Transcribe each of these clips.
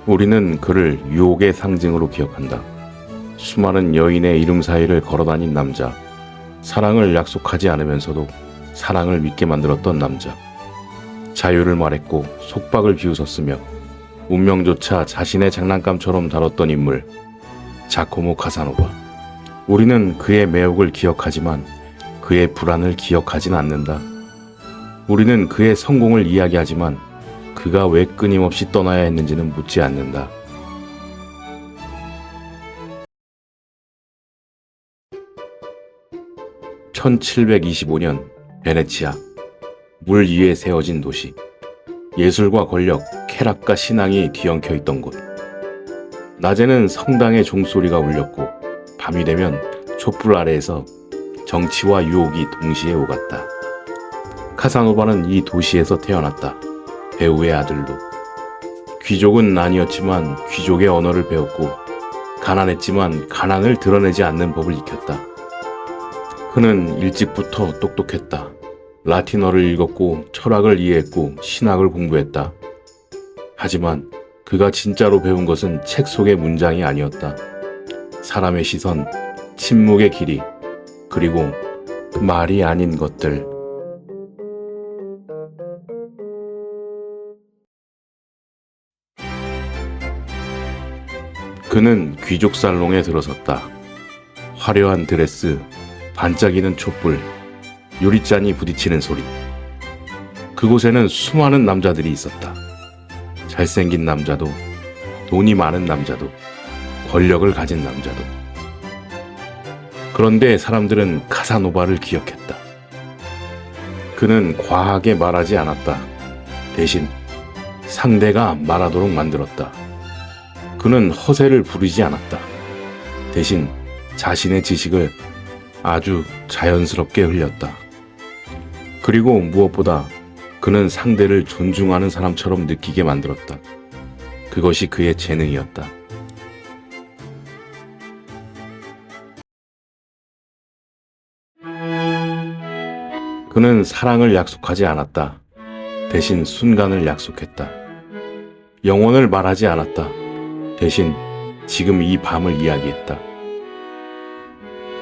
우리는 그를 유혹의 상징으로 기억한다. 수많은 여인의 이름 사이를 걸어다닌 남자, 사랑을 약속하지 않으면서도 사랑을 믿게 만들었던 남자, 자유를 말했고 속박을 비웃었으며 운명조차 자신의 장난감처럼 다뤘던 인물, 자코모 카사노바. 우리는 그의 매혹을 기억하지만 그의 불안을 기억하진 않는다. 우리는 그의 성공을 이야기하지만 그가 왜 끊임없이 떠나야 했는지는 묻지 않는다. (1725년) 베네치아. 물 위에 세워진 도시. 예술과 권력, 쾌락과 신앙이 뒤엉켜 있던 곳. 낮에는 성당의 종소리가 울렸고 밤이 되면 촛불 아래에서 정치와 유혹이 동시에 오갔다. 카사노바는 이 도시에서 태어났다. 배우의 아들로. 귀족은 아니었지만 귀족의 언어를 배웠고 가난했지만 가난을 드러내지 않는 법을 익혔다. 그는 일찍부터 똑똑했다. 라틴어를 읽었고 철학을 이해했고 신학을 공부했다. 하지만 그가 진짜로 배운 것은 책 속의 문장이 아니었다. 사람의 시선, 침묵의 길이, 그리고 말이 아닌 것들. 그는 귀족 살롱에 들어섰다. 화려한 드레스, 반짝이는 촛불, 유리잔이 부딪히는 소리. 그곳에는 수많은 남자들이 있었다. 잘생긴 남자도, 돈이 많은 남자도, 권력을 가진 남자도. 그런데 사람들은 카사노바를 기억했다. 그는 과하게 말하지 않았다. 대신 상대가 말하도록 만들었다. 그는 허세를 부리지 않았다. 대신 자신의 지식을 아주 자연스럽게 흘렸다. 그리고 무엇보다 그는 상대를 존중하는 사람처럼 느끼게 만들었다. 그것이 그의 재능이었다. 그는 사랑을 약속하지 않았다. 대신 순간을 약속했다. 영혼을 말하지 않았다. 대신 지금 이 밤을 이야기했다.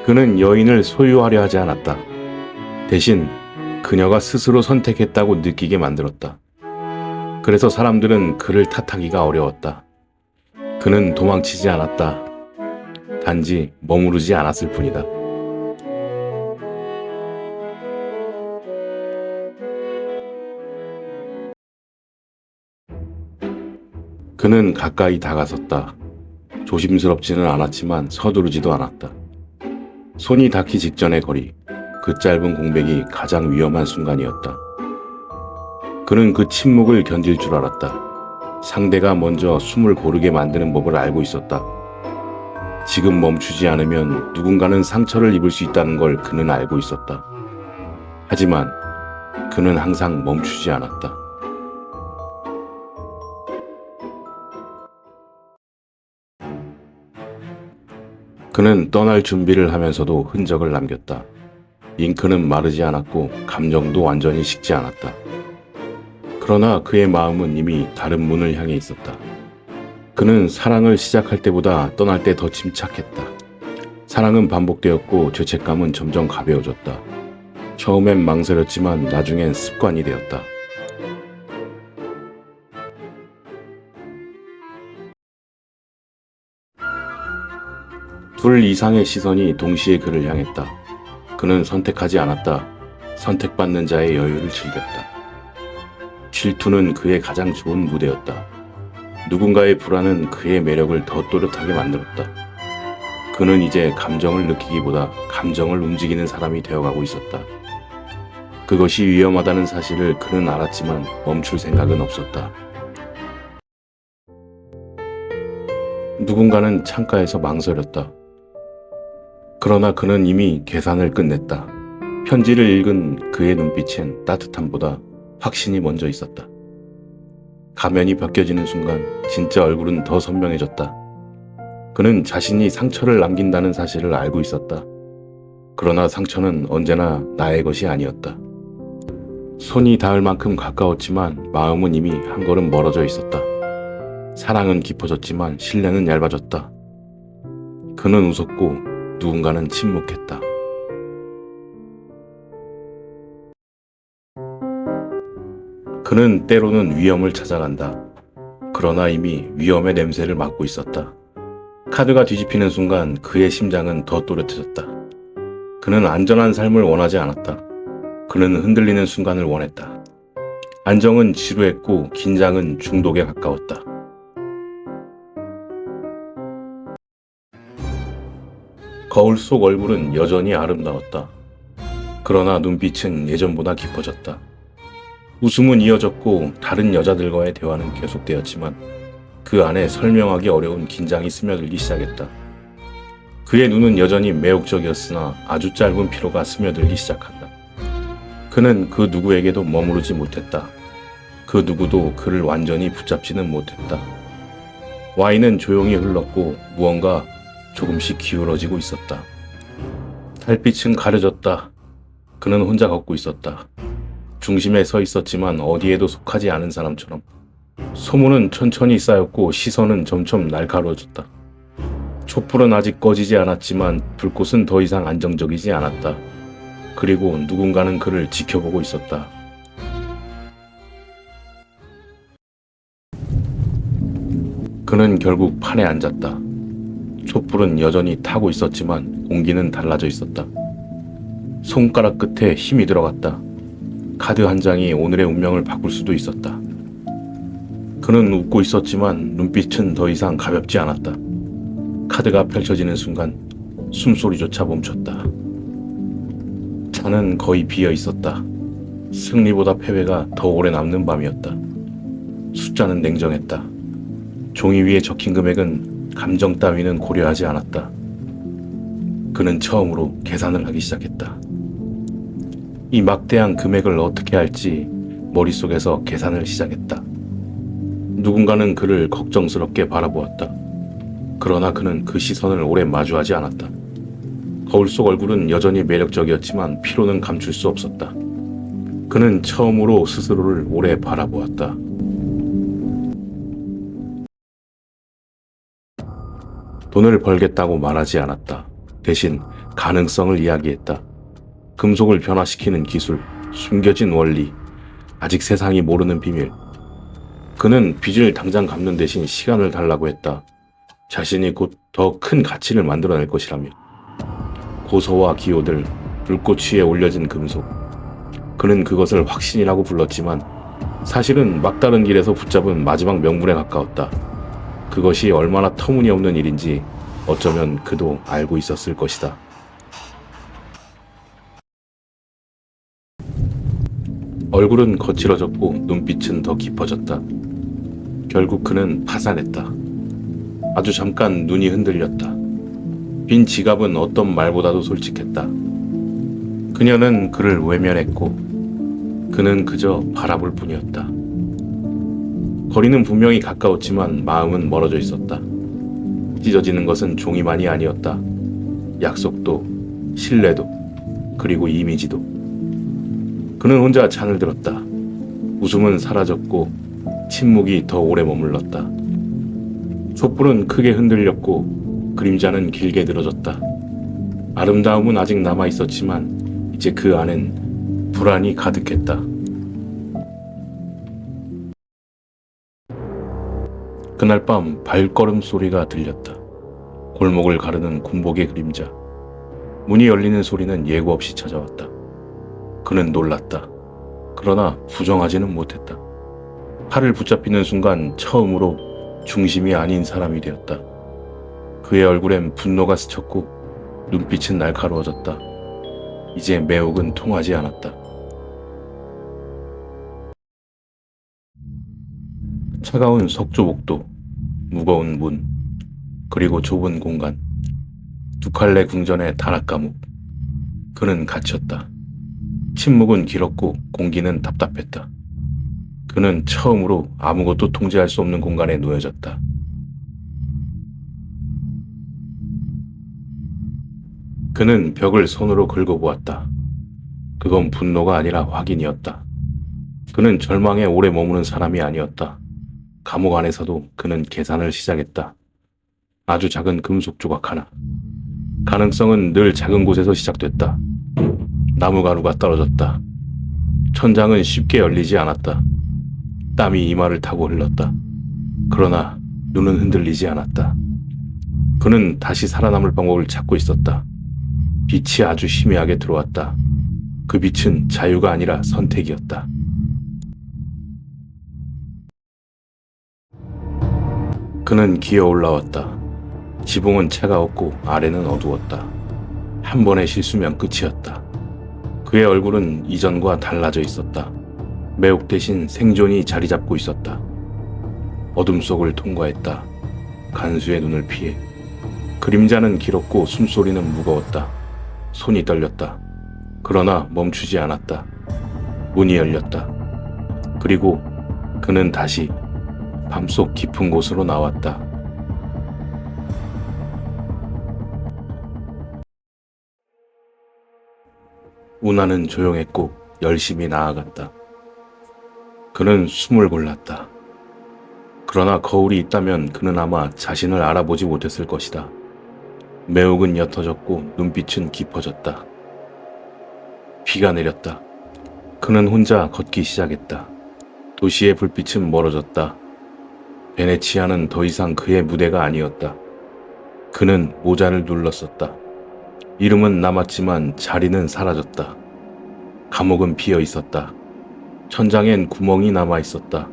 그는 여인을 소유하려 하지 않았다. 대신 그녀가 스스로 선택했다고 느끼게 만들었다. 그래서 사람들은 그를 탓하기가 어려웠다. 그는 도망치지 않았다. 단지 머무르지 않았을 뿐이다. 그는 가까이 다가섰다. 조심스럽지는 않았지만 서두르지도 않았다. 손이 닿기 직전의 거리, 그 짧은 공백이 가장 위험한 순간이었다. 그는 그 침묵을 견딜 줄 알았다. 상대가 먼저 숨을 고르게 만드는 법을 알고 있었다. 지금 멈추지 않으면 누군가는 상처를 입을 수 있다는 걸 그는 알고 있었다. 하지만 그는 항상 멈추지 않았다. 그는 떠날 준비를 하면서도 흔적을 남겼다. 잉크는 마르지 않았고 감정도 완전히 식지 않았다. 그러나 그의 마음은 이미 다른 문을 향해 있었다. 그는 사랑을 시작할 때보다 떠날 때 더 침착했다. 사랑은 반복되었고 죄책감은 점점 가벼워졌다. 처음엔 망설였지만 나중엔 습관이 되었다. 둘 이상의 시선이 동시에 그를 향했다. 그는 선택하지 않았다. 선택받는 자의 여유를 즐겼다. 질투는 그의 가장 좋은 무대였다. 누군가의 불안은 그의 매력을 더 또렷하게 만들었다. 그는 이제 감정을 느끼기보다 감정을 움직이는 사람이 되어가고 있었다. 그것이 위험하다는 사실을 그는 알았지만 멈출 생각은 없었다. 누군가는 창가에서 망설였다. 그러나 그는 이미 계산을 끝냈다. 편지를 읽은 그의 눈빛엔 따뜻함보다 확신이 먼저 있었다. 가면이 벗겨지는 순간 진짜 얼굴은 더 선명해졌다. 그는 자신이 상처를 남긴다는 사실을 알고 있었다. 그러나 상처는 언제나 나의 것이 아니었다. 손이 닿을 만큼 가까웠지만 마음은 이미 한 걸음 멀어져 있었다. 사랑은 깊어졌지만 신뢰는 얇아졌다. 그는 웃었고 누군가는 침묵했다. 그는 때로는 위험을 찾아간다. 그러나 이미 위험의 냄새를 맡고 있었다. 카드가 뒤집히는 순간 그의 심장은 더 또렷해졌다. 그는 안전한 삶을 원하지 않았다. 그는 흔들리는 순간을 원했다. 안정은 지루했고 긴장은 중독에 가까웠다. 거울 속 얼굴은 여전히 아름다웠다. 그러나 눈빛은 예전보다 깊어졌다. 웃음은 이어졌고 다른 여자들과의 대화는 계속되었지만 그 안에 설명하기 어려운 긴장이 스며들기 시작했다. 그의 눈은 여전히 매혹적이었으나 아주 짧은 피로가 스며들기 시작한다. 그는 그 누구에게도 머무르지 못했다. 그 누구도 그를 완전히 붙잡지는 못했다. 와인은 조용히 흘렀고 무언가 조금씩 기울어지고 있었다. 달빛은 가려졌다. 그는 혼자 걷고 있었다. 중심에 서 있었지만 어디에도 속하지 않은 사람처럼. 소문은 천천히 쌓였고 시선은 점점 날카로워졌다. 촛불은 아직 꺼지지 않았지만 불꽃은 더 이상 안정적이지 않았다. 그리고 누군가는 그를 지켜보고 있었다. 그는 결국 판에 앉았다. 촛불은 여전히 타고 있었지만 공기는 달라져 있었다. 손가락 끝에 힘이 들어갔다. 카드 한 장이 오늘의 운명을 바꿀 수도 있었다. 그는 웃고 있었지만 눈빛은 더 이상 가볍지 않았다. 카드가 펼쳐지는 순간 숨소리조차 멈췄다. 차는 거의 비어 있었다. 승리보다 패배가 더 오래 남는 밤이었다. 숫자는 냉정했다. 종이 위에 적힌 금액은 감정 따위는 고려하지 않았다. 그는 처음으로 계산을 하기 시작했다. 이 막대한 금액을 어떻게 할지 머릿속에서 계산을 시작했다. 누군가는 그를 걱정스럽게 바라보았다. 그러나 그는 그 시선을 오래 마주하지 않았다. 거울 속 얼굴은 여전히 매력적이었지만 피로는 감출 수 없었다. 그는 처음으로 스스로를 오래 바라보았다. 돈을 벌겠다고 말하지 않았다. 대신 가능성을 이야기했다. 금속을 변화시키는 기술, 숨겨진 원리, 아직 세상이 모르는 비밀. 그는 빚을 당장 갚는 대신 시간을 달라고 했다. 자신이 곧 더 큰 가치를 만들어낼 것이라며. 고소와 기호들, 불꽃 위에 올려진 금속. 그는 그것을 확신이라고 불렀지만 사실은 막다른 길에서 붙잡은 마지막 명분에 가까웠다. 그것이 얼마나 터무니없는 일인지 어쩌면 그도 알고 있었을 것이다. 얼굴은 거칠어졌고 눈빛은 더 깊어졌다. 결국 그는 파산했다. 아주 잠깐 눈이 흔들렸다. 빈 지갑은 어떤 말보다도 솔직했다. 그녀는 그를 외면했고 그는 그저 바라볼 뿐이었다. 거리는 분명히 가까웠지만 마음은 멀어져 있었다. 찢어지는 것은 종이만이 아니었다. 약속도, 신뢰도, 그리고 이미지도. 그는 혼자 잔을 들었다. 웃음은 사라졌고 침묵이 더 오래 머물렀다. 촛불은 크게 흔들렸고 그림자는 길게 늘어졌다. 아름다움은 아직 남아 있었지만 이제 그 안엔 불안이 가득했다. 그날 밤 발걸음 소리가 들렸다. 골목을 가르는 군복의 그림자. 문이 열리는 소리는 예고 없이 찾아왔다. 그는 놀랐다. 그러나 부정하지는 못했다. 팔을 붙잡히는 순간 처음으로 중심이 아닌 사람이 되었다. 그의 얼굴엔 분노가 스쳤고 눈빛은 날카로워졌다. 이제 매혹은 통하지 않았다. 차가운 석조복도, 무거운 문, 그리고 좁은 공간. 두 칼레 궁전의 다락감옥. 그는 갇혔다. 침묵은 길었고 공기는 답답했다. 그는 처음으로 아무것도 통제할 수 없는 공간에 놓여졌다. 그는 벽을 손으로 긁어보았다. 그건 분노가 아니라 확인이었다. 그는 절망에 오래 머무는 사람이 아니었다. 감옥 안에서도 그는 계산을 시작했다. 아주 작은 금속 조각 하나. 가능성은 늘 작은 곳에서 시작됐다. 나무가루가 떨어졌다. 천장은 쉽게 열리지 않았다. 땀이 이마를 타고 흘렀다. 그러나 눈은 흔들리지 않았다. 그는 다시 살아남을 방법을 찾고 있었다. 빛이 아주 희미하게 들어왔다. 그 빛은 자유가 아니라 선택이었다. 그는 기어 올라왔다. 지붕은 차가웠고 아래는 어두웠다. 한 번의 실수면 끝이었다. 그의 얼굴은 이전과 달라져 있었다. 매혹 대신 생존이 자리 잡고 있었다. 어둠 속을 통과했다. 간수의 눈을 피해. 그림자는 길었고 숨소리는 무거웠다. 손이 떨렸다. 그러나 멈추지 않았다. 문이 열렸다. 그리고 그는 다시 밤속 깊은 곳으로 나왔다. 운하는 조용했고 열심히 나아갔다. 그는 숨을 골랐다. 그러나 거울이 있다면 그는 아마 자신을 알아보지 못했을 것이다. 매혹은 옅어졌고 눈빛은 깊어졌다. 비가 내렸다. 그는 혼자 걷기 시작했다. 도시의 불빛은 멀어졌다. 베네치아는 더 이상 그의 무대가 아니었다. 그는 모자를 눌렀었다. 이름은 남았지만 자리는 사라졌다. 감옥은 비어 있었다. 천장엔 구멍이 남아 있었다.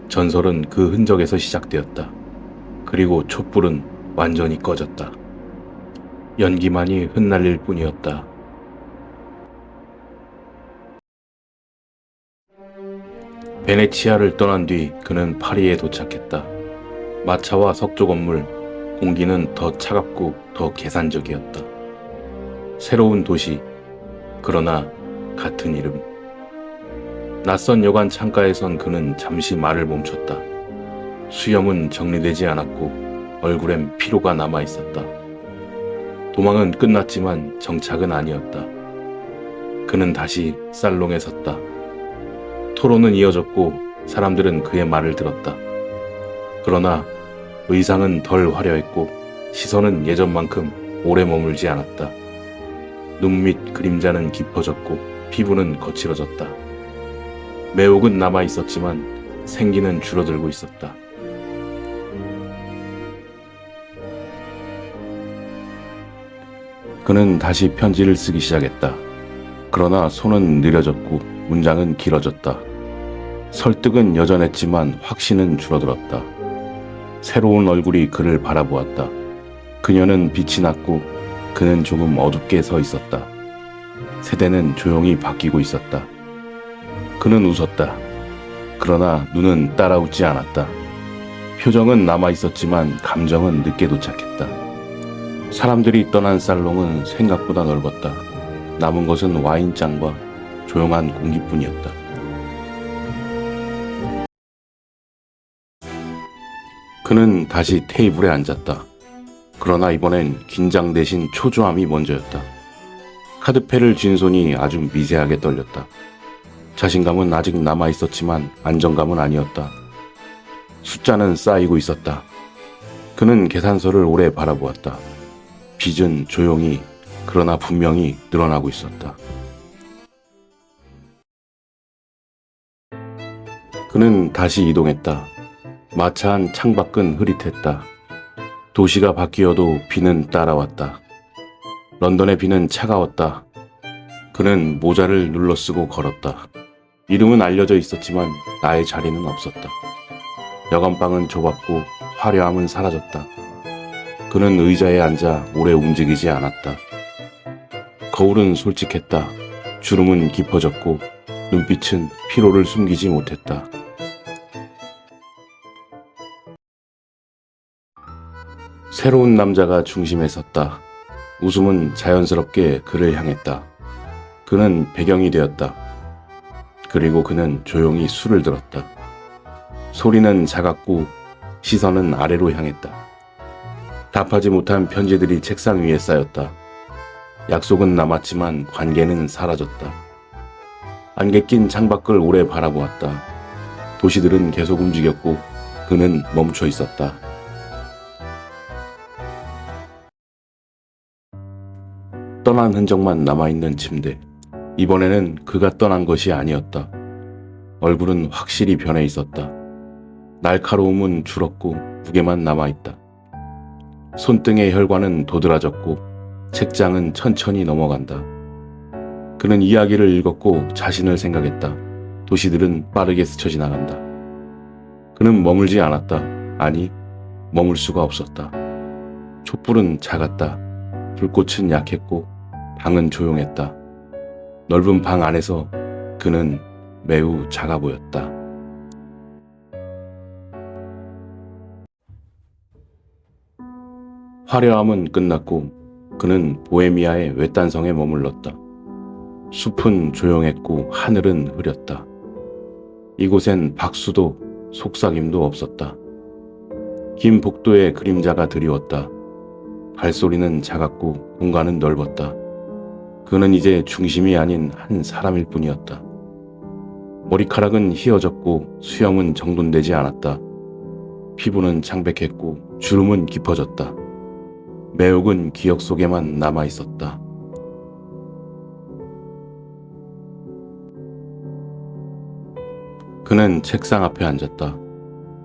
전설은 그 흔적에서 시작되었다. 그리고 촛불은 완전히 꺼졌다. 연기만이 흩날릴 뿐이었다. 베네치아를 떠난 뒤 그는 파리에 도착했다. 마차와 석조 건물, 공기는 더 차갑고 더 계산적이었다. 새로운 도시, 그러나 같은 이름. 낯선 여관 창가에 선 그는 잠시 말을 멈췄다. 수염은 정리되지 않았고 얼굴엔 피로가 남아 있었다. 도망은 끝났지만 정착은 아니었다. 그는 다시 살롱에 섰다. 토론은 이어졌고 사람들은 그의 말을 들었다. 그러나 의상은 덜 화려했고 시선은 예전만큼 오래 머물지 않았다. 눈 밑 그림자는 깊어졌고 피부는 거칠어졌다. 매혹은 남아 있었지만 생기는 줄어들고 있었다. 그는 다시 편지를 쓰기 시작했다. 그러나 손은 느려졌고 문장은 길어졌다. 설득은 여전했지만 확신은 줄어들었다. 새로운 얼굴이 그를 바라보았다. 그녀는 빛이 났고 그는 조금 어둡게 서 있었다. 세대는 조용히 바뀌고 있었다. 그는 웃었다. 그러나 눈은 따라웃지 않았다. 표정은 남아 있었지만 감정은 늦게 도착했다. 사람들이 떠난 살롱은 생각보다 넓었다. 남은 것은 와인잔과 조용한 공기뿐이었다. 그는 다시 테이블에 앉았다. 그러나 이번엔 긴장 대신 초조함이 먼저였다. 카드패를 쥔 손이 아주 미세하게 떨렸다. 자신감은 아직 남아 있었지만 안정감은 아니었다. 숫자는 쌓이고 있었다. 그는 계산서를 오래 바라보았다. 빚은 조용히 그러나 분명히 늘어나고 있었다. 그는 다시 이동했다. 마차 안 창밖은 흐릿했다. 도시가 바뀌어도 비는 따라왔다. 런던의 비는 차가웠다. 그는 모자를 눌러쓰고 걸었다. 이름은 알려져 있었지만 나의 자리는 없었다. 여관방은 좁았고 화려함은 사라졌다. 그는 의자에 앉아 오래 움직이지 않았다. 거울은 솔직했다. 주름은 깊어졌고 눈빛은 피로를 숨기지 못했다. 새로운 남자가 중심에 섰다. 웃음은 자연스럽게 그를 향했다. 그는 배경이 되었다. 그리고 그는 조용히 술을 들었다. 소리는 작았고 시선은 아래로 향했다. 답하지 못한 편지들이 책상 위에 쌓였다. 약속은 남았지만 관계는 사라졌다. 안개 낀 창밖을 오래 바라보았다. 도시들은 계속 움직였고 그는 멈춰 있었다. 떠난 흔적만 남아있는 침대. 이번에는 그가 떠난 것이 아니었다. 얼굴은 확실히 변해 있었다. 날카로움은 줄었고 무게만 남아있다. 손등의 혈관은 도드라졌고 책장은 천천히 넘어간다. 그는 이야기를 읽었고 자신을 생각했다. 도시들은 빠르게 스쳐 지나간다. 그는 머물지 않았다. 아니, 머물 수가 없었다. 촛불은 작았다. 불꽃은 약했고 방은 조용했다. 넓은 방 안에서 그는 매우 작아 보였다. 화려함은 끝났고 그는 보헤미아의 외딴 성에 머물렀다. 숲은 조용했고 하늘은 흐렸다. 이곳엔 박수도 속삭임도 없었다. 긴 복도에 그림자가 드리웠다. 발소리는 작았고 공간은 넓었다. 그는 이제 중심이 아닌 한 사람일 뿐이었다. 머리카락은 휘어졌고 수염은 정돈되지 않았다. 피부는 창백했고 주름은 깊어졌다. 매혹은 기억 속에만 남아 있었다. 그는 책상 앞에 앉았다.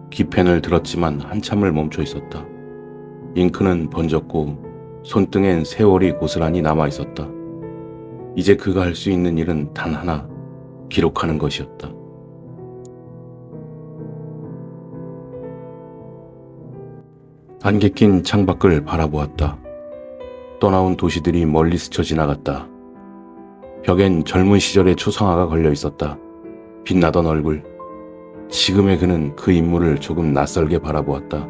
기펜을 들었지만 한참을 멈춰 있었다. 잉크는 번졌고 손등엔 세월이 고스란히 남아 있었다. 이제 그가 할 수 있는 일은 단 하나, 기록하는 것이었다. 안개 낀 창밖을 바라보았다. 떠나온 도시들이 멀리 스쳐 지나갔다. 벽엔 젊은 시절의 초상화가 걸려 있었다. 빛나던 얼굴. 지금의 그는 그 인물을 조금 낯설게 바라보았다.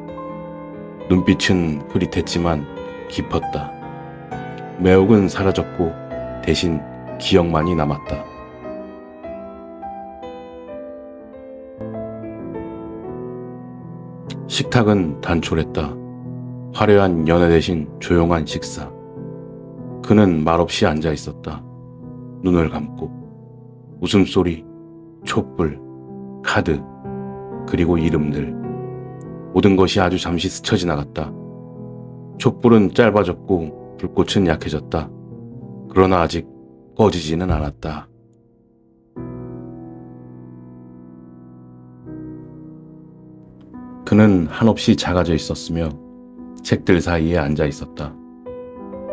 눈빛은 흐릿했지만 깊었다. 매혹은 사라졌고 대신 기억만이 남았다. 식탁은 단촐했다. 화려한 연회 대신 조용한 식사. 그는 말없이 앉아 있었다. 눈을 감고 웃음소리, 촛불, 카드, 그리고 이름들. 모든 것이 아주 잠시 스쳐 지나갔다. 촛불은 짧아졌고 불꽃은 약해졌다. 그러나 아직 꺼지지는 않았다. 그는 한없이 작아져 있었으며 책들 사이에 앉아 있었다.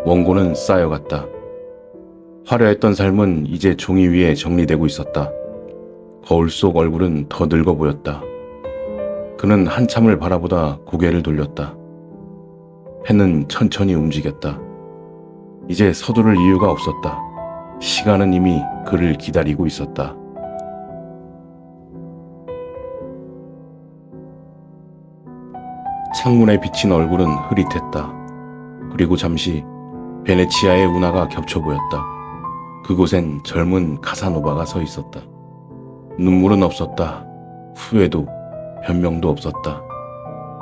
원고는 쌓여갔다. 화려했던 삶은 이제 종이 위에 정리되고 있었다. 거울 속 얼굴은 더 늙어 보였다. 그는 한참을 바라보다 고개를 돌렸다. 펜은 천천히 움직였다. 이제 서두를 이유가 없었다. 시간은 이미 그를 기다리고 있었다. 창문에 비친 얼굴은 흐릿했다. 그리고 잠시 베네치아의 운하가 겹쳐 보였다. 그곳엔 젊은 카사노바가 서 있었다. 눈물은 없었다. 후회도 변명도 없었다.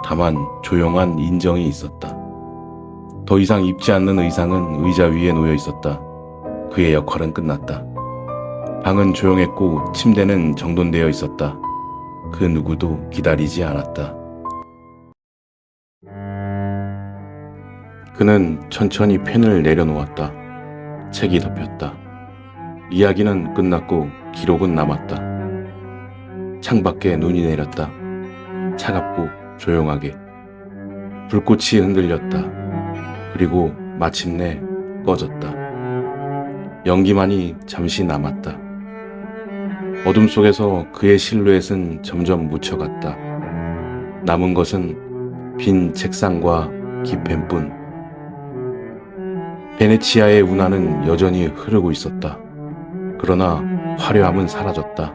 다만 조용한 인정이 있었다. 더 이상 입지 않는 의상은 의자 위에 놓여 있었다. 그의 역할은 끝났다. 방은 조용했고 침대는 정돈되어 있었다. 그 누구도 기다리지 않았다. 그는 천천히 펜을 내려놓았다. 책이 덮였다. 이야기는 끝났고 기록은 남았다. 창밖에 눈이 내렸다. 차갑고 조용하게. 불꽃이 흔들렸다. 그리고 마침내 꺼졌다. 연기만이 잠시 남았다. 어둠 속에서 그의 실루엣은 점점 묻혀갔다. 남은 것은 빈 책상과 기펜뿐. 베네치아의 운하는 여전히 흐르고 있었다. 그러나 화려함은 사라졌다.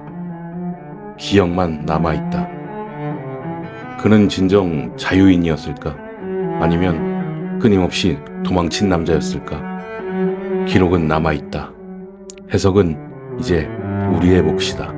기억만 남아있다. 그는 진정 자유인이었을까? 아니면 끊임없이 도망친 남자였을까? 기록은 남아있다. 해석은 이제 우리의 몫이다.